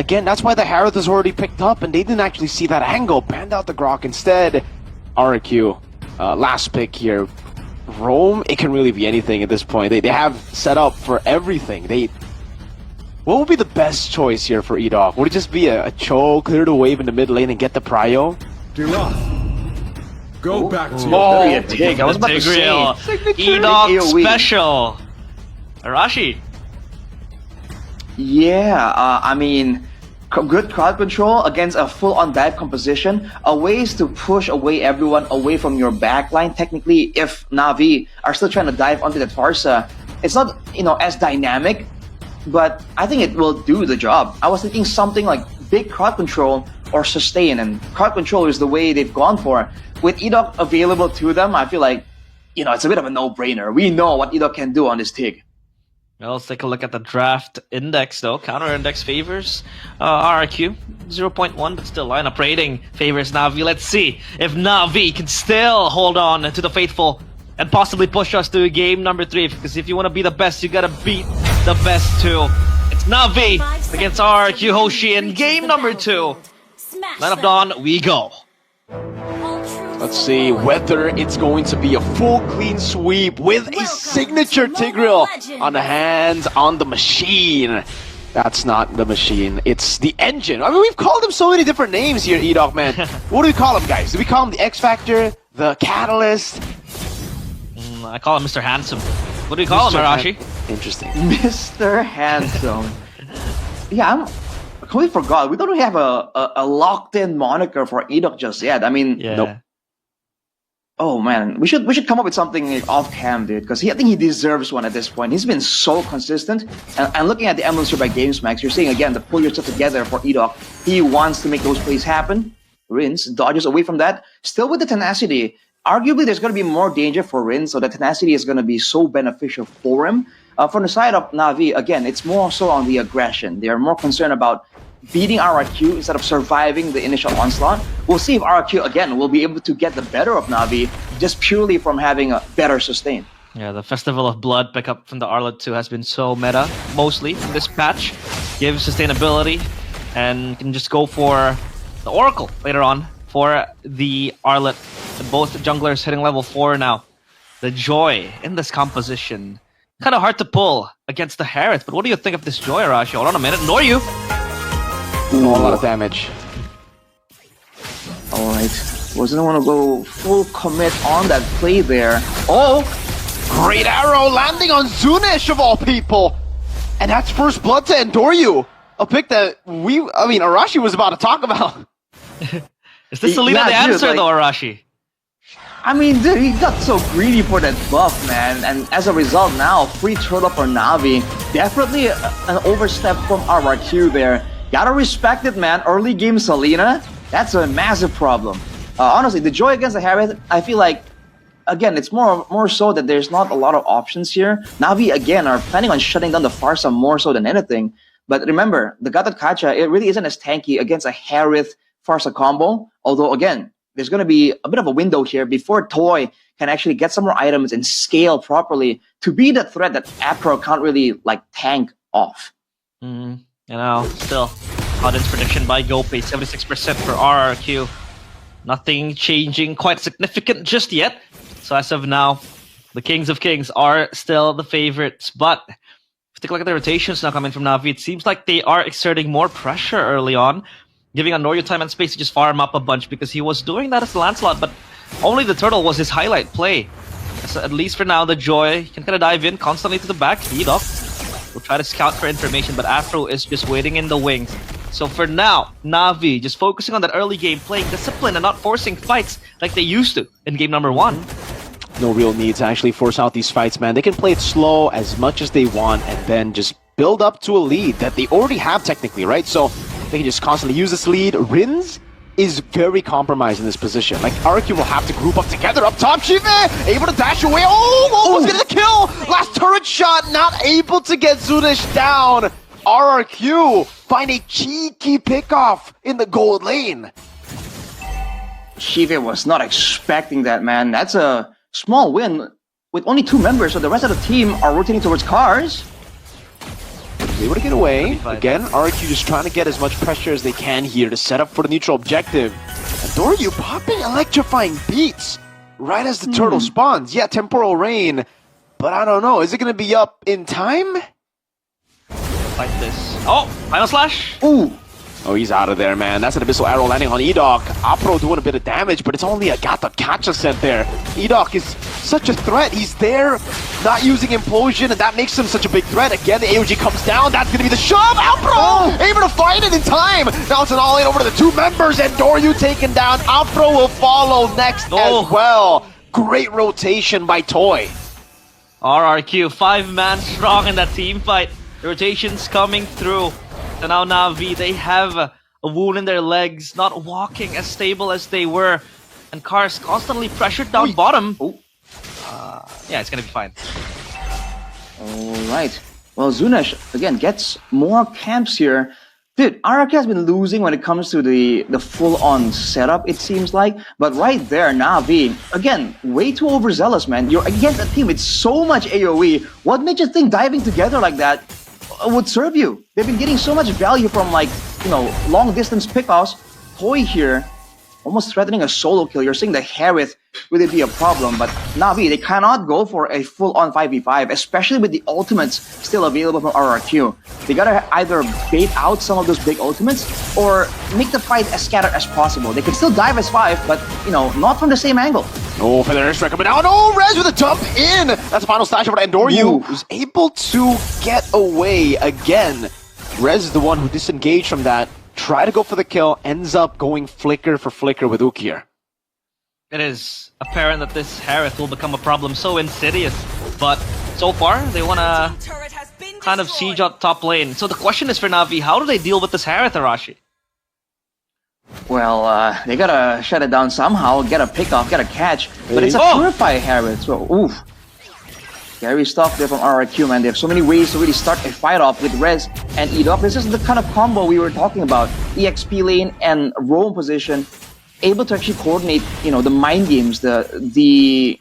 again, that's why the Harith is already picked up, and they didn't actually see that angle. Banned out the Grok instead. Rrq, last pick here. Rome, it can really be anything at this point. They have set up for everything. What would be the best choice here for Edok? Would it just be a Cho, clear the wave in the mid lane and get the prio? Go back to your Tig. I was about to say. Edok special. Arashi. Yeah, I mean, good crowd control against a full-on dive composition. A ways to push away everyone away from your backline. Technically, if Navi are still trying to dive onto that Farsa, it's not, as dynamic, but I think it will do the job. I was thinking something like big crowd control or sustain, and crowd control is the way they've gone for. With Edok available to them, I feel like, it's a bit of a no-brainer. We know what Edok can do on this Tig. Well, let's take a look at the draft index, though. Counter index favors Rrq 0.1, but still lineup rating favors Navi. Let's see if Navi can still hold on to the faithful and possibly push us to game number 3. Because if you want to be the best, you gotta beat the best too. It's Navi against Rrq Hoshi in game number 2. Lineup dawn, we go. Let's see whether it's going to be a full clean sweep with a signature Tigreal on the hands on the machine. That's not the machine, it's the engine. I mean, we've called him so many different names here, Edok, man. What do we call him, guys? Do we call him the X Factor? The Catalyst? I call him Mr. Handsome. What do you call him, Arashi? Interesting. Mr. Handsome. Yeah, I completely forgot. We don't have a locked-in moniker for Edok just yet. I mean, Nope. Oh man, we should come up with something off cam, dude, because I think he deserves one at this point. He's been so consistent, and looking at the Emblem Store by GamesMax, you're seeing again the pull yourself together for Edok. He wants to make those plays happen. Rins dodges away from that, still with the tenacity. Arguably, there's going to be more danger for Rins, so the tenacity is going to be so beneficial for him. From the side of Navi, again, it's more so on the aggression. They are more concerned about beating Rrq instead of surviving the initial onslaught. We'll see if Rrq, again, will be able to get the better of Navi just purely from having a better sustain. Yeah, the Festival of Blood pickup from the Arlet 2 has been so meta, mostly in this patch. Gives sustainability and can just go for the Oracle later on for the Arlet. Both junglers hitting level 4 now. The Joy in this composition. Kind of hard to pull against the Harith, but what do you think of this Joy, Arashi? Hold on a minute, nor you! A lot of damage. Alright. Wasn't want to go full commit on that play there. Oh! Great arrow landing on Zunish of all people! And that's first blood to Endoryu. A pick that Arashi was about to talk about. Is this Selena the answer, though, Arashi? I mean, dude, he got so greedy for that buff, man. And as a result now, free turtle for Navi. Definitely an overstep from Rrq there. Gotta respect it, man. Early game Selena, that's a massive problem. Honestly, the Joy against the Harith, I feel like, again, it's more so that there's not a lot of options here. Navi, again, are planning on shutting down the Farsa more so than anything. But remember, the Gatot Kacha, it really isn't as tanky against a Harith Farsa combo. Although, again, there's going to be a bit of a window here before Toy can actually get some more items and scale properly to be the threat that Apro can't really, tank off. Still, audience prediction by GoPay, 76% for Rrq. Nothing changing quite significant just yet. So as of now, the Kings of Kings are still the favorites. But if you take a look at the rotations now coming from Navi, it seems like they are exerting more pressure early on, giving Noryu time and space to just farm up a bunch because he was doing that as Lancelot, but only the turtle was his highlight play. So at least for now, the Joy can kind of dive in constantly to the back, Edok. We'll try to scout for information, but Afro is just waiting in the wings. So for now, Navi just focusing on that early game, playing discipline and not forcing fights like they used to in game number 1. No real need to actually force out these fights, man. They can play it slow as much as they want and then just build up to a lead that they already have technically, right? So they can just constantly use this lead. Rins is very compromised in this position. Rrq will have to group up together up top. Shive able to dash away. Oh, almost getting the kill. Last turret shot, not able to get Zunish down. Rrq find a cheeky pickoff in the gold lane. Shive was not expecting that, man. That's a small win with only 2 members, so the rest of the team are rotating towards cars. able to get away. Fine. Again, Rrq just trying to get as much pressure as they can here to set up for the neutral objective. And Doryu popping electrifying beats right as the turtle spawns. Yeah, temporal rain. But I don't know, is it going to be up in time? Fight this. Oh, final slash. Ooh. Oh, he's out of there, man. That's an Abyssal Arrow landing on Edok. Apro doing a bit of damage, but it's only a Gata Catcha sent there. Edok is such a threat. He's there, not using Implosion, and that makes him such a big threat. Again, the AOG comes down. That's going to be the shove. Apro able to find it in time. Now it's an all-in over to the two members, and Doryu taken down. Apro will follow next as well. Great rotation by Toy. Rrq, 5-man strong in that team fight. The rotations coming through. So now Navi, they have a wound in their legs, not walking as stable as they were. And Cars constantly pressured down bottom. Yeah, it's gonna be fine. Alright. Well, Zunesh, again, gets more camps here. Dude, Rrq has been losing when it comes to the full-on setup, it seems like. But right there, Navi, again, way too overzealous, man. You're against a team with so much AoE. What made you think diving together like that would serve you? They've been getting so much value from, like, you know, long-distance pickoffs. Toy here, almost threatening a solo kill. You're saying the Harith would it be a problem, but Navi, they cannot go for a full-on 5v5, especially with the ultimates still available from Rrq. They gotta either bait out some of those big ultimates or make the fight as scattered as possible. They can still dive as 5, but, you know, not from the same angle. Oh, for the airstrike coming out. Oh, Rez with a jump in. That's a final slash over to Doryu, who's able to get away again. Rez is the one who disengaged from that. Try to go for the kill, ends up going flicker for flicker with Ukir. It is apparent that this Harith will become a problem so insidious. But so far, they want to kind of siege out top lane. So the question is for Navi, how do they deal with this Harith, Arashi? Well, they gotta shut it down somehow, get a pickoff, get a catch. But it's a Purify Harith, so oof. Scary stuff there from Rrq, man. They have so many ways to really start a fight off with Rez and Edok. This is the kind of combo we were talking about. EXP lane and roam position, able to actually coordinate, you know, the mind games, the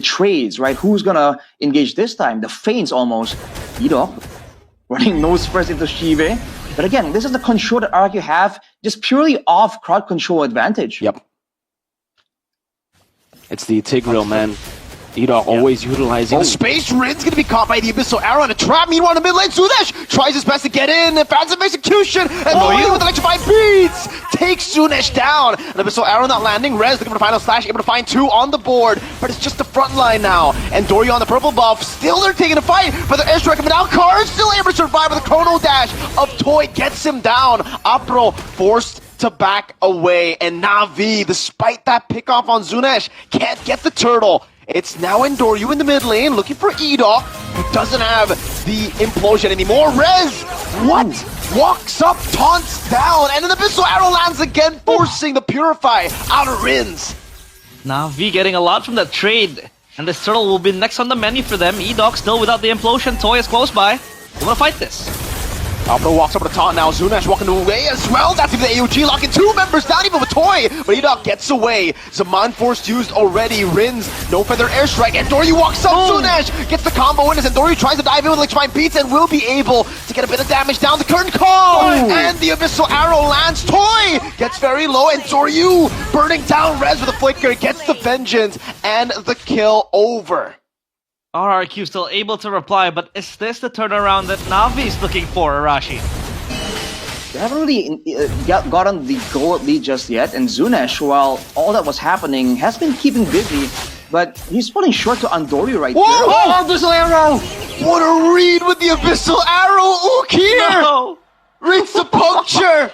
trades, right? Who's gonna engage this time? The feints almost. Edok running nose first into Shive. But again, this is the control that Rrq have, just purely off crowd control advantage. Yep. It's the Tigreal, man. Edok always utilizing the space. Rin's gonna be caught by the Abyssal Arrow and a trap. Meanwhile, in the mid lane, Sudesh tries his best to get in. Fancy execution. And Doryu with electrified beats takes Sudesh down. An Abyssal Arrow not landing. Rez looking for the final slash, able to find 2 on the board. But it's just the front line now. And Doryu on the purple buff. Still they're taking a fight. But the airstrike coming out. Cars still able to survive with a chrono dash of Toy. Gets him down. Apro forced to back away. And Navi, despite that pickoff on Zunesh, can't get the turtle. It's now in Doryu in the mid lane, looking for Edok, who doesn't have the implosion anymore. Rez, what? Walks up, taunts down, and an Abyssal Arrow lands again, forcing the Purify out of Rins. Navi getting a lot from that trade, and this turtle will be next on the menu for them. Edok still without the implosion, Toy is close by. They want to fight this. Apro walks over to taunt now, Zunesh walking away as well. That's even the AOG locking 2 members down, even with Toy. But Edok gets away. Zaman Force used already. Rins, no feather airstrike, and Doryu walks up. Zunesh gets the combo in, and Doryu tries to dive in with electrifying beats and will be able to get a bit of damage down the curtain call. And the Abyssal Arrow lands. Toy gets very low, and Doryu burning down Rez with a flicker, gets the vengeance and the kill over. Rrq still able to reply, but is this the turnaround that Navi is looking for, Arashi? They haven't really gotten the goal lead just yet, and Zunesh, while all that was happening, has been keeping busy, but he's falling short to Andoryu right there. Oh, Abyssal Arrow! What a read with the Abyssal Arrow! Ukir! No! Reads the puncture!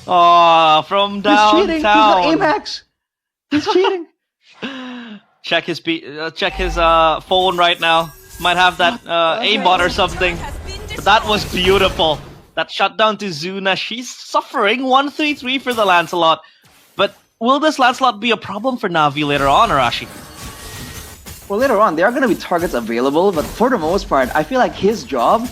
Oh, from downtown. He's cheating! He's got Amax! He's cheating! Check his phone right now. Might have that aimbot or something. But that was beautiful. That shutdown to Zuna. She's suffering 1-3-3 for the Lancelot. But will this Lancelot be a problem for Navi later on, Arashi? Well, later on, there are going to be targets available, but for the most part, I feel like his job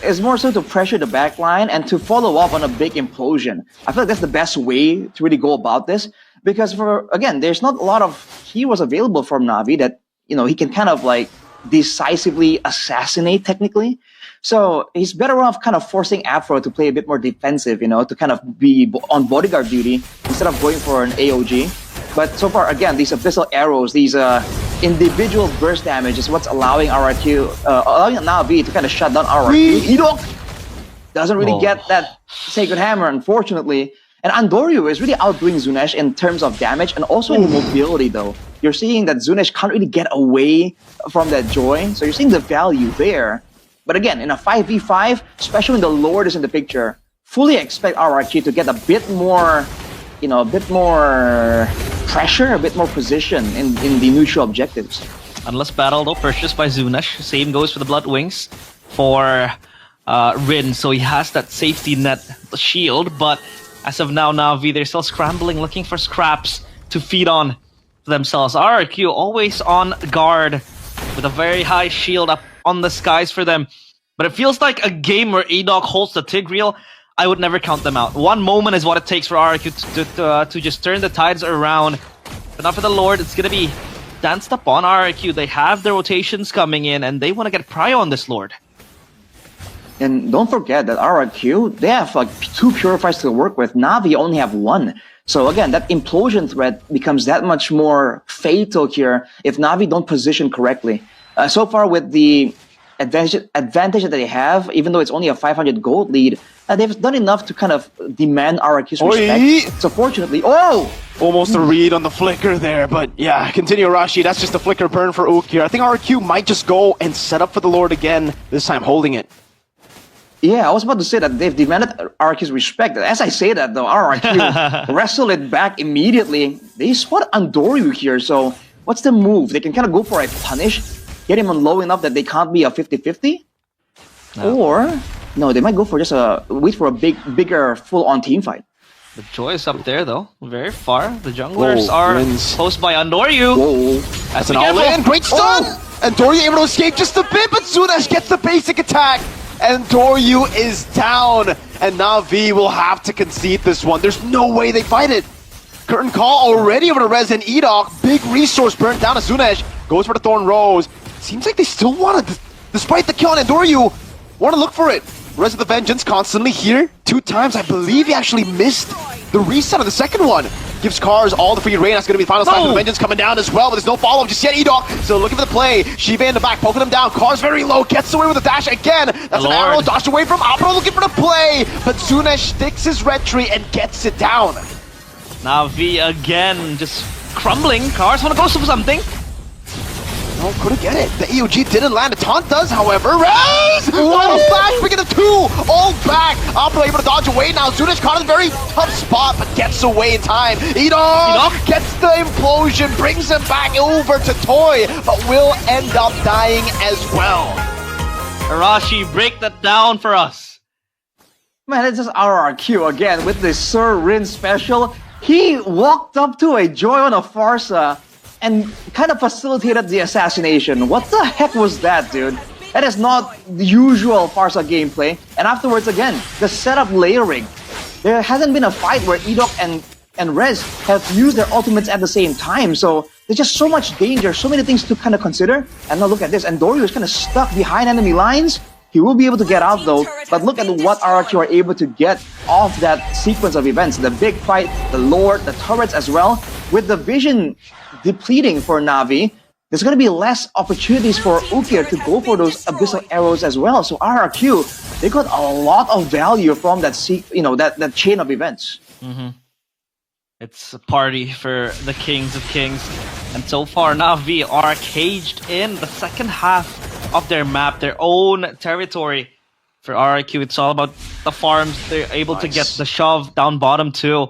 is more so to pressure the backline and to follow up on a big implosion. I feel like that's the best way to really go about this. Because again, there's not a lot of heroes available from Navi that, you know, he can kind of like decisively assassinate technically. So he's better off kind of forcing Afro to play a bit more defensive, you know, to kind of be on bodyguard duty instead of going for an AOG. But so far, again, these abyssal arrows, these individual burst damage is what's allowing allowing Navi to kind of shut down Rrq. Edok doesn't really get that Sacred Hammer, unfortunately. And Andoryu is really outdoing Zunesh in terms of damage and also in mobility, though. You're seeing that Zunesh can't really get away from that Joy, so you're seeing the value there. But again, in a 5v5, especially when the Lord is in the picture, fully expect Rrq to get a bit more, you know, a bit more pressure, a bit more position in the neutral objectives. Unless battle, though, purchased by Zunesh. Same goes for the Blood Wings for Rin, so he has that safety net shield, but as of now, Navi, they're still scrambling, looking for scraps to feed on themselves. Rrq always on guard with a very high shield up on the skies for them. But it feels like a game where Edok holds the Tigreal. I would never count them out. One moment is what it takes for Rrq to just turn the tides around. But not for the Lord, it's going to be danced up on Rrq. They have the rotations coming in, and they want to get prio on this Lord. And don't forget that Rrq, they have like 2 Purifiers to work with. Navi only have 1. So again, that implosion threat becomes that much more fatal here if Navi don't position correctly. So far with the advantage that they have, even though it's only a 500 gold lead, they've done enough to kind of demand Rrq's respect. So fortunately, almost a read on the flicker there, but yeah, continue Rashi. That's just a flicker burn for Ook here. I think Rrq might just go and set up for the Lord again, this time holding it. Yeah, I was about to say that they've demanded Rrq's respect. As I say that, though, Rrq wrestle it back immediately. They spot Andoryu here, so what's the move? They can kind of go for a punish, get him on low enough that they can't be a 50-50? No. Or, no, they might go for just wait for a bigger full-on team fight. The Joy is up there, though. Very far. The junglers are close by Andoryu. Whoa. That's an all-in. Great stun! Andoryu able to escape just a bit, but Zunesh gets the basic attack. And Andoryu is down, and Navi will have to concede this one. There's no way they fight it. Curtain call already over to Rez and Edok. Big resource burnt down to Zunesh. Goes for the Thorn Rose. Seems like they still want to, despite the kill on Andoryu, want to look for it. Rez of the Vengeance constantly here. 2 times, I believe he actually missed the reset of the second one. Gives Cars all the free reign. That's going to be the final slice of the Vengeance coming down as well, but there's no follow-up just yet. Edok still looking for the play. Shiva in the back, poking him down. Cars very low, gets away with a dash again. That's an arrow, dodged away from Opera, looking for the play, but Zunesh sticks his red tree and gets it down. Navi again, just crumbling. Cars want to go for something. No, couldn't get it. The EOG didn't land. A taunt does, however. Raise! Final flash, bringing the 2 all back. Opera able to dodge away now. Zunesh caught in a very tough spot, but gets away in time. Edok gets the implosion, brings him back over to Toy, but will end up dying as well. Arashi, break that down for us. Man, it's just Rrq again with this Sir Rin special. He walked up to a Joy on a Farsa and kind of facilitated the assassination. What the heck was that, dude? That is not the usual Farsa gameplay. And afterwards, again, the setup layering. There hasn't been a fight where Edok and Rez have used their ultimates at the same time. So there's just so much danger, so many things to kind of consider. And now look at this. Andoryu is kind of stuck behind enemy lines. He will be able to get out though, but look at what Rrq are able to get off that sequence of events. The big fight, the Lord, the turrets as well. With the vision depleting for Navi, there's going to be less opportunities for Ukir to go for those abyssal arrows as well. So Rrq, they got a lot of value from that, that chain of events. It's a party for the Kings of Kings. And so far, Navi are caged in the second half of their map, their own territory. For Rrq, it's all about the farms. They're able to get the shove down bottom too.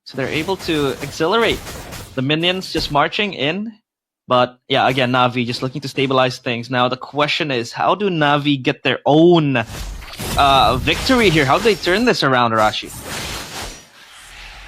So they're able to accelerate. The minions just marching in. But yeah, again, Navi just looking to stabilize things. Now the question is, how do Navi get their own victory here? How do they turn this around, Arashi?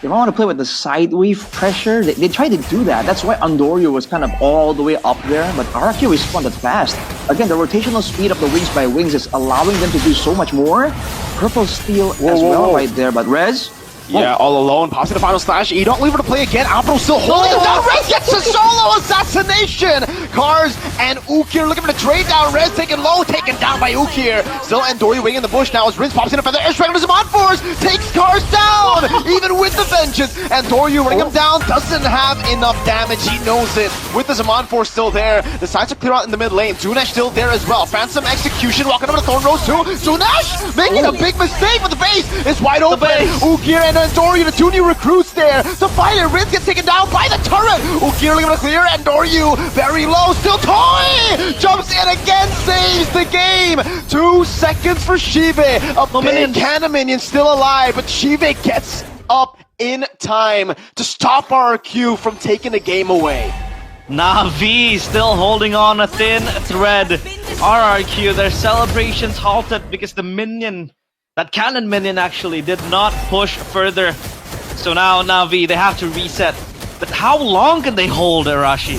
They might want to play with the side weave pressure. They tried to do that. That's why Andoryu was kind of all the way up there. But Rrq responded fast. Again, the rotational speed of the wings by wings is allowing them to do so much more. Purple steel as well right there. But Rez, Yeah, all alone. Pops in the final slash. You don't leave her to play again. Apro still holding him down. Rez gets a solo assassination. Cars and Ukir looking for the trade down. Rez taken low, taken down by Ukir. Still Andori waiting in the bush now as Rinz pops in a feather. Airstrike on his on force. Takes Cars down. Even with the vengeance. Andori running him down. Doesn't have enough damage. He knows it. With the Zaman force still there. Decides to clear out in the mid lane. Zunash still there as well. Phantom execution. Walking over to Thorn Rose too. Zunash making a big mistake, but the base is wide open. Ukir and Andoryu, the two new recruits there to fight it. Rinz gets taken down by the turret. Ukir looking to clear. Andoryu very low. Still Toy jumps in again, saves the game. 2 seconds for Shive. A big cannon minion still alive, but Shive gets up in time to stop Rrq from taking the game away. Navi still holding on a thin thread. Rrq, their celebrations halted because the minion, that cannon minion actually, did not push further. So now Navi, they have to reset. But how long can they hold Arashi?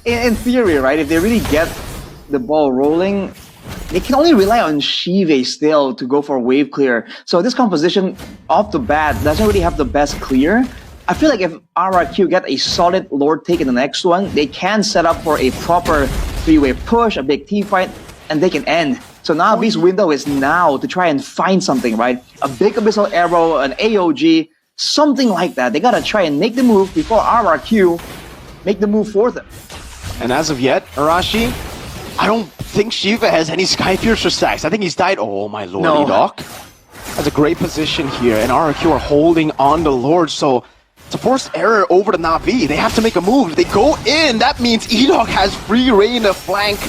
In theory, right, if they really get the ball rolling, they can only rely on Shive still to go for wave clear. So this composition off the bat doesn't really have the best clear. I feel like if Rrq get a solid Lord take in the next one, they can set up for a proper 3-way push, a big team fight, and they can end. So Navi's window is now to try and find something, right? A big Abyssal Arrow, an AOG, something like that. They gotta try and make the move before Rrq make the move for them. And as of yet, Arashi, I don't think Shiva has any Skypiercer stacks. I think he's died. Oh my lord, No. Edok. That's a great position here, and Rrq are holding on to Lord, so it's a forced error over to Navi. They have to make a move. They go in. That means Edok has free reign to flank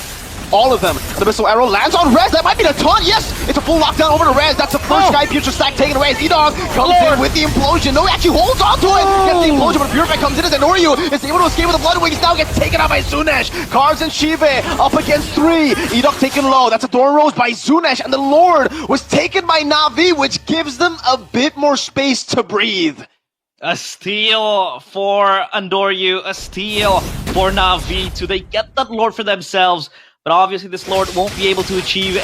all of them. The missile arrow lands on Rez. That might be the taunt. Yes, it's a full lockdown over to Rez. That's the first Skypiercer stack taken away. As Edok comes in with the implosion. No, he actually holds on to it. Gets the implosion, but Purify comes in as Noryu is able to escape with the Blood Wings. Now gets taken out by Zunesh. Cars and Shive up against 3. Edok taken low. That's a Thorn Rose by Zunesh, and the Lord was taken by Navi, which gives them a bit more space to breathe. A steal for Andoryu, a steal for Navi. Do they get that Lord for themselves? But obviously this Lord won't be able to achieve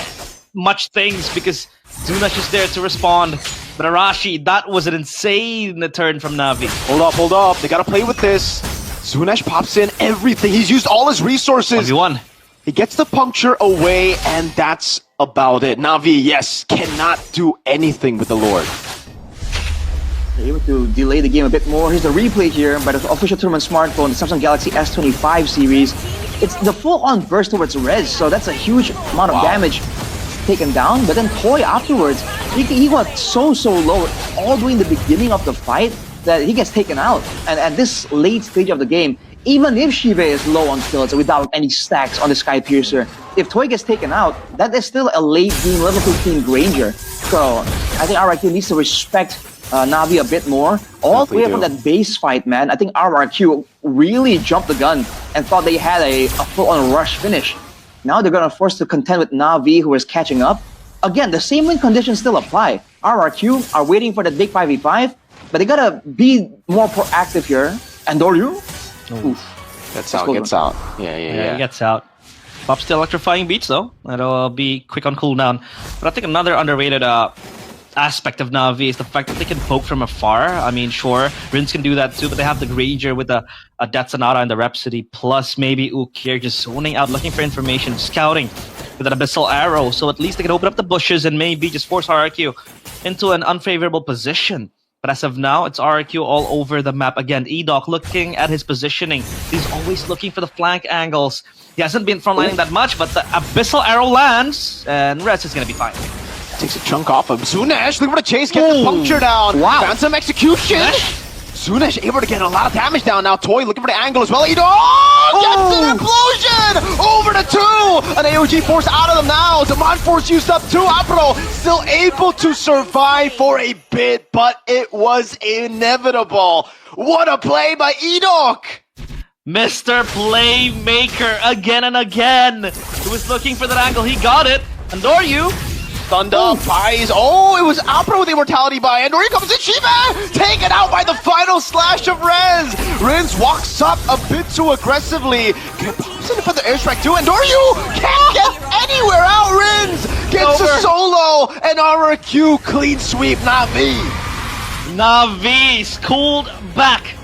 much things because Zunash is there to respond. But Arashi, that was an insane turn from Navi. Hold up. They gotta play with this. Zunesh pops in everything. He's used all his resources. 1v1. He gets the puncture away, and that's about it. Navi, yes, cannot do anything with the Lord. They're able to delay the game a bit more. Here's the replay here by the official tournament smartphone, the Samsung Galaxy S25 series. It's the full-on burst towards Rez, so that's a huge amount of damage taken down. But then Toy afterwards, he got so low all during the beginning of the fight that he gets taken out. And at this late stage of the game, even if Shive is low on kills without any stacks on the Skypiercer, if Toy gets taken out, that is still a late game level 15 Granger. So I think Rrq needs to respect Navi a bit more. All the way from that base fight, man, I think Rrq really jumped the gun and thought they had a full-on rush finish. Now they're going to force to contend with Navi, who is catching up. Again, the same win conditions still apply. Rrq are waiting for the big 5v5, but they got to be more proactive here. Andoryu? Gets out. Yeah. He gets out. Pops the electrifying beats though. That'll be quick on cooldown. But I think another underrated aspect of Navi is the fact that they can poke from afar. I mean, sure, Rinz can do that too, but they have the Granger with a Death Sonata and the Rhapsody, plus maybe Ukir just zoning out, looking for information, scouting with an Abyssal Arrow, so at least they can open up the bushes and maybe just force Rrq into an unfavorable position. But as of now, it's Rrq all over the map. Again, Edok looking at his positioning. He's always looking for the flank angles. He hasn't been frontlining that much, but the Abyssal Arrow lands, and Rez is going to be fine. Takes a chunk off of Zunesh. Look for the chase, gets the puncture down. Wow. Phantom execution. Zunesh able to get a lot of damage down now. Toy looking for the angle as well. Gets an implosion! Over to 2! An AOG force out of them now. Demand force used up too. Apro still able to survive for a bit, but it was inevitable. What a play by Edok! Mr. Playmaker again and again. He was looking for that angle. He got it. Andoryu. Thunder buys. Oh, it was Apro with the immortality buy. And here comes in Shiva! Taken out by the final slash of Rez. Rinz walks up a bit too aggressively. Pops in for the airstrike too. And Doryu can't get anywhere out. Rinz gets a solo. And Rrq clean sweep Navi. Navi schooled back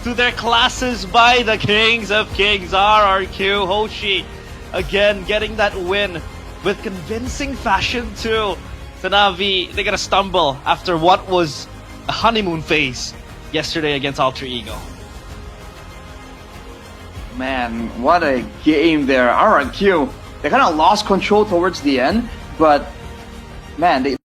to their classes by the Kings of Kings. Rrq Hoshi again getting that win with convincing fashion too. So Navi, they're gonna stumble after what was a honeymoon phase yesterday against Alter Ego. Man, what a game there. Rrq, they kind of lost control towards the end, but man, they